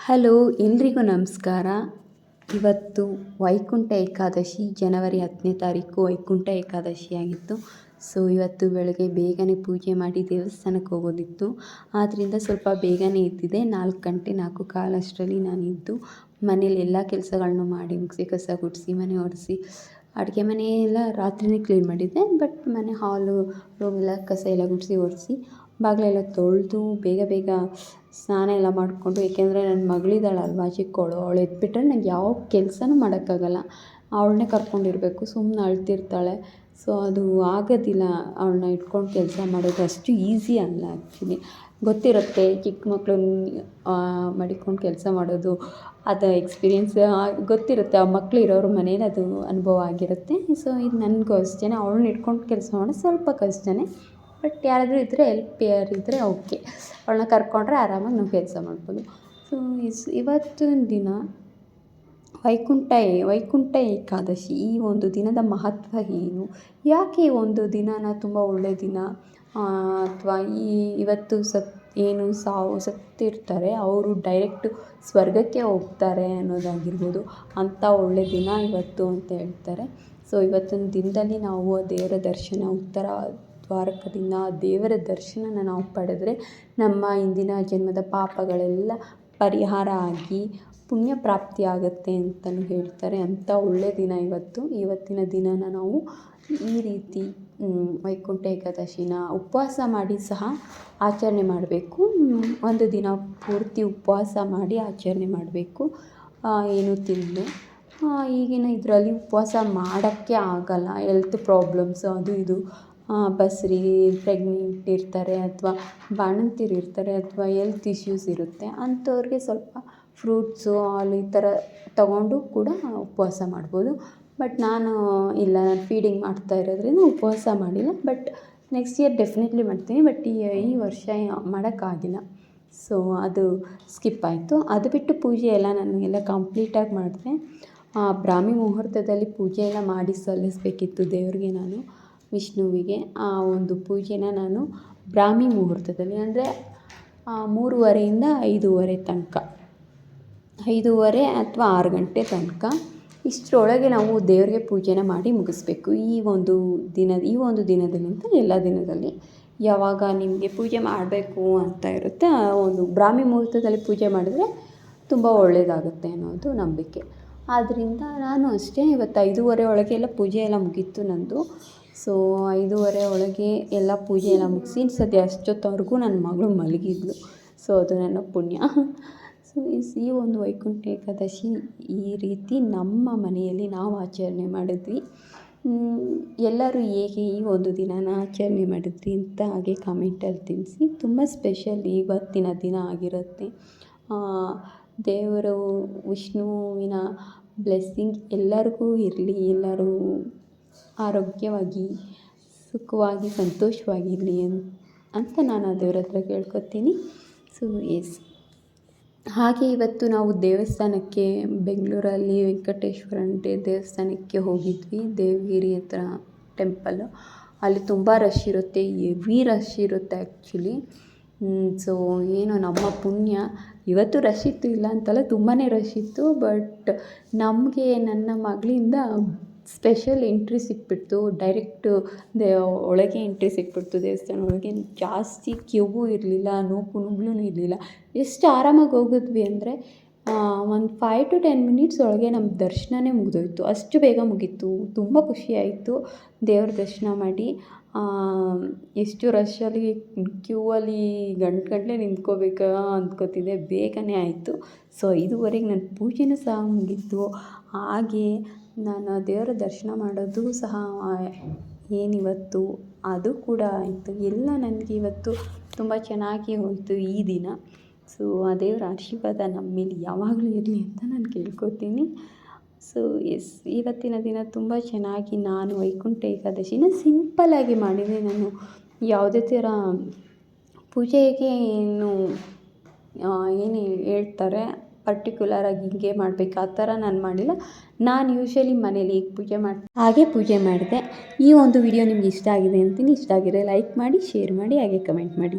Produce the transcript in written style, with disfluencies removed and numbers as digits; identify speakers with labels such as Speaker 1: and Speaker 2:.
Speaker 1: Hello, ಎಲ್ರಿಗೂ ನಮಸ್ಕಾರ. ಇವತ್ತು ವೈಕುಂಠ ಏಕಾದಶಿ, ಜನವರಿ 10ನೇ ತಾರೀಕು ವೈಕುಂಠ ಏಕಾದಶಿ ಆಗಿತ್ತು. ಸೊ ಇವತ್ತು ಬೆಳಗ್ಗೆ ಬೇಗನೆ ಪೂಜೆ ಮಾಡಿ ದೇವಸ್ಥಾನಕ್ಕೆ ಹೋಗೋದಿತ್ತು. ಆದ್ದರಿಂದ ಸ್ವಲ್ಪ ಬೇಗನೆ ಎದ್ದಿದ್ದೆ. 4 ಗಂಟೆ 4:15 ಅಷ್ಟರಲ್ಲಿ ನಾನಿದ್ದು ಮನೇಲಿ ಎಲ್ಲ ಕೆಲಸಗಳನ್ನು ಮಾಡಿ ಮುಗಿಸಿ, ಕಸ ಗುಡಿಸಿ, ಮನೆ ಒರೆಸಿ, ಅಡುಗೆ ಮನೆ ಎಲ್ಲ ರಾತ್ರಿಯೇ ಕ್ಲೀನ್ ಮಾಡಿದ್ದೆ. ಬಟ್ ಮನೆ ಹಾಲು ರೂಮ್ ಎಲ್ಲ ಕಸ ಎಲ್ಲ ಗುಡಿಸಿ ಒರೆಸಿ ಬಾಗಿಲೆಲ್ಲ ತೊಳೆದು ಬೇಗ ಸ್ನಾನ ಎಲ್ಲ ಮಾಡಿಕೊಂಡು, ಏಕೆಂದರೆ ನನ್ನ ಮಗಳಿದ್ದಾಳಲ್ವ ಚಿಕ್ಕವಳು, ಅವಳು ಎದ್ಬಿಟ್ರೆ ನಂಗೆ ಯಾವ ಕೆಲಸನೂ ಮಾಡೋಕ್ಕಾಗಲ್ಲ. ಅವಳನ್ನೇ ಕರ್ಕೊಂಡಿರಬೇಕು, ಸುಮ್ಮನೆ ಅಳ್ತಿರ್ತಾಳೆ. ಸೊ ಅದು ಆಗೋದಿಲ್ಲ, ಅವಳನ್ನ ಇಟ್ಕೊಂಡು ಕೆಲಸ ಮಾಡೋದು ಅಷ್ಟು ಈಸಿ ಅಲ್ಲ. ಆ್ಯಕ್ಚುಲಿ ಗೊತ್ತಿರುತ್ತೆ, ಚಿಕ್ಕ ಮಕ್ಕಳನ್ನ ಮಡಿಕೊಂಡು ಕೆಲಸ ಮಾಡೋದು ಅದು ಎಕ್ಸ್ಪೀರಿಯೆನ್ಸ್ ಗೊತ್ತಿರುತ್ತೆ. ಆ ಮಕ್ಕಳು ಇರೋರು ಮನೇಲಿ ಅದು ಅನುಭವ ಆಗಿರುತ್ತೆ. ಸೊ ಇದು ನನಗೂ ಅಷ್ಟೇ, ಅವಳನ್ನ ಇಟ್ಕೊಂಡು ಕೆಲಸ ಮಾಡೋದು ಸ್ವಲ್ಪ ಕಷ್ಟನೇ. ಬಟ್ ಯಾರಾದರೂ ಇದ್ದರೆ ಹೆಲ್ಪಿಯರ್ ಇದ್ದರೆ ಓಕೆ, ಅವಳನ್ನ ಕರ್ಕೊಂಡ್ರೆ ಆರಾಮಾಗಿ ನಾವು ಕೆಲಸ ಮಾಡ್ಬೋದು. ಸೊ ಇವತ್ತಿನ ದಿನ ವೈಕುಂಠ ಏಕಾದಶಿ. ಈ ಒಂದು ದಿನದ ಮಹತ್ವ ಏನು, ಯಾಕೆ ಈ ಒಂದು ದಿನನ ತುಂಬ ಒಳ್ಳೆಯ ದಿನ, ಅಥವಾ ಇವತ್ತು ಸತ್ತಿರ್ತಾರೆ ಅವರು ಡೈರೆಕ್ಟ್ ಸ್ವರ್ಗಕ್ಕೆ ಹೋಗ್ತಾರೆ ಅನ್ನೋದಾಗಿರ್ಬೋದು, ಅಂಥ ಒಳ್ಳೆಯ ದಿನ ಇವತ್ತು ಅಂತ ಹೇಳ್ತಾರೆ. ಸೊ ಇವತ್ತಿನ ದಿನದಲ್ಲಿ ನಾವು ದೇವರ ದರ್ಶನ, ಉತ್ತರ ದ್ವಾರಕದಿಂದ ದೇವರ ದರ್ಶನನ ನಾವು ಪಡೆದ್ರೆ ನಮ್ಮ ಹಿಂದಿನ ಜನ್ಮದ ಪಾಪಗಳೆಲ್ಲ ಪರಿಹಾರ ಆಗಿ ಪುಣ್ಯ ಪ್ರಾಪ್ತಿ ಆಗುತ್ತೆ ಅಂತಲೂ ಹೇಳ್ತಾರೆ. ಅಂಥ ಒಳ್ಳೆಯ ದಿನ ಇವತ್ತಿನ ದಿನನ ನಾವು ಈ ರೀತಿ ವೈಕುಂಠ ಏಕಾದಶಿನ ಉಪವಾಸ ಮಾಡಿ ಸಹ ಆಚರಣೆ ಮಾಡಬೇಕು. ಒಂದು ದಿನ ಪೂರ್ತಿ ಉಪವಾಸ ಮಾಡಿ ಆಚರಣೆ ಮಾಡಬೇಕು, ಏನು ತಿಂದು. ಈಗಿನ ಇದರಲ್ಲಿ ಉಪವಾಸ ಮಾಡೋಕ್ಕೆ ಆಗಲ್ಲ, ಹೆಲ್ತ್ ಪ್ರಾಬ್ಲಮ್ಸು ಅದು ಇದು, ಬಸ್ರಿ ಪ್ರೆಗ್ನೆಂಟ್ ಇರ್ತಾರೆ, ಅಥವಾ ಬಾಣಂತಿರು ಇರ್ತಾರೆ, ಅಥವಾ ಹೆಲ್ತ್ ಇಶ್ಯೂಸ್ ಇರುತ್ತೆ. ಅಂಥವ್ರಿಗೆ ಸ್ವಲ್ಪ ಫ್ರೂಟ್ಸು, ಹಾಲು ಈ ಥರ ತಗೊಂಡು ಕೂಡ ಉಪವಾಸ ಮಾಡ್ಬೋದು. ಬಟ್ ನಾನು ಫೀಡಿಂಗ್ ಮಾಡ್ತಾ ಇರೋದ್ರಿಂದ ಉಪವಾಸ ಮಾಡಿಲ್ಲ. ಬಟ್ ನೆಕ್ಸ್ಟ್ ಇಯರ್ ಡೆಫಿನೆಟ್ಲಿ ಮಾಡ್ತೀನಿ. ಬಟ್ ಈ ವರ್ಷ ಮಾಡೋಕ್ಕಾಗಿಲ್ಲ. ಸೊ ಅದು ಸ್ಕಿಪ್ ಆಯಿತು. ಅದು ಬಿಟ್ಟು ಪೂಜೆ ಎಲ್ಲ ನಾನು ಕಂಪ್ಲೀಟಾಗಿ ಮಾಡಿದೆ. ಬ್ರಾಹ್ಮಿ ಮುಹೂರ್ತದಲ್ಲಿ ಪೂಜೆ ಎಲ್ಲ ಮಾಡಿ ಸಲ್ಲಿಸಬೇಕಿತ್ತು ದೇವ್ರಿಗೆ, ನಾನು ವಿಷ್ಣುವಿಗೆ. ಆ ಒಂದು ಪೂಜೆನ ನಾನು ಬ್ರಾಹ್ಮಿ ಮುಹೂರ್ತದಲ್ಲಿ, ಅಂದರೆ 3:30 5:30 ತನಕ, 5:30 ಅಥವಾ 6 ಗಂಟೆ ತನಕ, ಇಷ್ಟರೊಳಗೆ ನಾವು ದೇವರಿಗೆ ಪೂಜೆನ ಮಾಡಿ ಮುಗಿಸ್ಬೇಕು. ಈ ಒಂದು ದಿನದಲ್ಲಿ ಅಂತ ಎಲ್ಲ ದಿನದಲ್ಲಿ ಯಾವಾಗ ನಿಮಗೆ ಪೂಜೆ ಮಾಡಬೇಕು ಅಂತ ಇರುತ್ತೆ, ಆ ಒಂದು ಬ್ರಾಹ್ಮಿ ಮುಹೂರ್ತದಲ್ಲಿ ಪೂಜೆ ಮಾಡಿದ್ರೆ ತುಂಬ ಒಳ್ಳೆಯದಾಗುತ್ತೆ ಅನ್ನೋದು ನಂಬಿಕೆ. ಆದ್ದರಿಂದ ನಾನು ಅಷ್ಟೇ ಇವತ್ತು 5:30 ಒಳಗೆ ಎಲ್ಲ ಪೂಜೆ ಎಲ್ಲ ಮುಗೀತು ನಂದು. ಸೊ 5:30 ಒಳಗೆ ಎಲ್ಲ ಪೂಜೆ ಎಲ್ಲ ಮುಗಿಸಿ ಸದ್ಯ ಅಷ್ಟೊತ್ತವರೆಗೂ ನನ್ನ ಮಗಳು ಮಲಗಿದ್ಲು. ಸೊ ಅದು ನನ್ನ ಪುಣ್ಯ. ಸೊ ಈ ಒಂದು ವೈಕುಂಠ ಏಕಾದಶಿ ಈ ರೀತಿ ನಮ್ಮ ಮನೆಯಲ್ಲಿ ನಾವು ಆಚರಣೆ ಮಾಡಿದ್ವಿ. ಎಲ್ಲರೂ ಹೇಗೆ ಈ ಒಂದು ದಿನನ ಆಚರಣೆ ಮಾಡಿದ್ವಿ ಅಂತ ಹಾಗೆ ಕಾಮೆಂಟಲ್ಲಿ ತಿಳಿಸಿ. ತುಂಬ ಸ್ಪೆಷಲ್ ಇವತ್ತಿನ ದಿನ ಆಗಿರುತ್ತೆ. ದೇವರು ವಿಷ್ಣುವಿನ ಬ್ಲೆಸ್ಸಿಂಗ್ ಎಲ್ಲರಿಗೂ ಇರಲಿ, ಎಲ್ಲರೂ ಆರೋಗ್ಯವಾಗಿ, ಸುಖವಾಗಿ, ಸಂತೋಷವಾಗಿರಲಿ ಅಂತ ನಾನು ಆ ದೇವ್ರ ಹತ್ರ ಕೇಳ್ಕೊತೀನಿ. ಸೊ ಹಾಗೆ ಇವತ್ತು ನಾವು ದೇವಸ್ಥಾನಕ್ಕೆ, ಬೆಂಗಳೂರಲ್ಲಿ ವೆಂಕಟೇಶ್ವರನ ದೇವಸ್ಥಾನಕ್ಕೆ ಹೋಗಿದ್ವಿ. ದೇವಗಿರಿ ಹತ್ರ ಟೆಂಪಲ್ಲು. ಅಲ್ಲಿ ತುಂಬ ರಶ್ ಇರುತ್ತೆ, ಹೆವಿ ರಶ್ ಇರುತ್ತೆ ಆ್ಯಕ್ಚುಲಿ. ಸೊ ಏನು ನಮ್ಮ ಪುಣ್ಯ, ಇವತ್ತು ರಶ್ ಇತ್ತು ಇಲ್ಲ ಅಂತಲ್ಲ, ತುಂಬಾ ರಶ್ ಇತ್ತು. ಬಟ್ ನಮಗೆ ನನ್ನ ಮಗಳಿಂದ ಸ್ಪೆಷಲ್ ಎಂಟ್ರಿ ಸಿಕ್ಬಿಡ್ತು, ಡೈರೆಕ್ಟ್ ಒಳಗೆ ಎಂಟ್ರಿ ಸಿಕ್ಬಿಡ್ತು ದೇವಸ್ಥಾನ ಒಳಗೆ. ಜಾಸ್ತಿ ಕ್ಯೂ ಇರಲಿಲ್ಲ, ನೂಕುನುಗ್ಲೂ ಇರಲಿಲ್ಲ. ಎಷ್ಟು ಆರಾಮಾಗಿ ಹೋಗಿದ್ವಿ ಅಂದರೆ ಒಂದು 5 to 10 ಮಿನಿಟ್ಸ್ ಒಳಗೆ ನಮ್ಮ ದರ್ಶನವೇ ಮುಗಿದೋಯ್ತು, ಅಷ್ಟು ಬೇಗ ಮುಗೀತು. ತುಂಬ ಖುಷಿಯಾಯಿತು ದೇವ್ರ ದರ್ಶನ ಮಾಡಿ. ಎಷ್ಟು ರಶ್ಶಲ್ಲಿ ಕ್ಯೂವಲ್ಲಿ ಗಂಟೆ ನಿಂತ್ಕೋಬೇಕಾ ಅಂದ್ಕೋತಿದ್ದೆ, ಬೇಗನೆ ಆಯಿತು. ಸೊ 5:30ಗೆ ನನ್ನ ಪೂಜೆನೂ ಸಹ ಮುಗೀತು. ಹಾಗೆ ನಾನು ದೇವರ ದರ್ಶನ ಮಾಡೋದು ಸಹ ಏನಿವತ್ತು ಅದು ಕೂಡ ಆಯಿತು. ಎಲ್ಲ ನನಗೆ ಇವತ್ತು ತುಂಬ ಚೆನ್ನಾಗಿ ಹೋಯಿತು ಈ ದಿನ. ಸೊ ಆ ದೇವರ ಆಶೀರ್ವಾದ ನಮ್ಮ ಮೇಲೆ ಯಾವಾಗಲೂ ಇರಲಿ ಅಂತ ನಾನು ಕೇಳ್ಕೊತೀನಿ. ಸೊ ಇವತ್ತಿನ ದಿನ ತುಂಬ ಚೆನ್ನಾಗಿ ನಾನು ವೈಕುಂಠ ಏಕಾದಶಿನ ಸಿಂಪಲ್ಲಾಗಿ ಮಾಡಿದೆ. ನಾನು ಯಾವುದೇ ಥರ ಪೂಜೆಗೆ ಏನು ಹೇಳ್ತಾರೆ ಪರ್ಟಿಕ್ಯುಲರಾಗಿ ಹಿಂಗೆ ಮಾಡಬೇಕು ಆ ಥರ ನಾನು ಮಾಡಿಲ್ಲ. ನಾನು ಯೂಶ್ವಲಿ ಮನೇಲಿ ಹೇಗೆ ಪೂಜೆ ಮಾಡ್ತೀನಿ ಹಾಗೆ ಪೂಜೆ ಮಾಡಿದೆ. ಈ ಒಂದು ವಿಡಿಯೋ ನಿಮ್ಗೆ ಇಷ್ಟ ಆಗಿದೆ ಅಂತೀನಿ. ಇಷ್ಟ ಆಗಿದ್ರೆ ಲೈಕ್ ಮಾಡಿ, ಶೇರ್ ಮಾಡಿ, ಹಾಗೆ ಕಮೆಂಟ್ ಮಾಡಿ.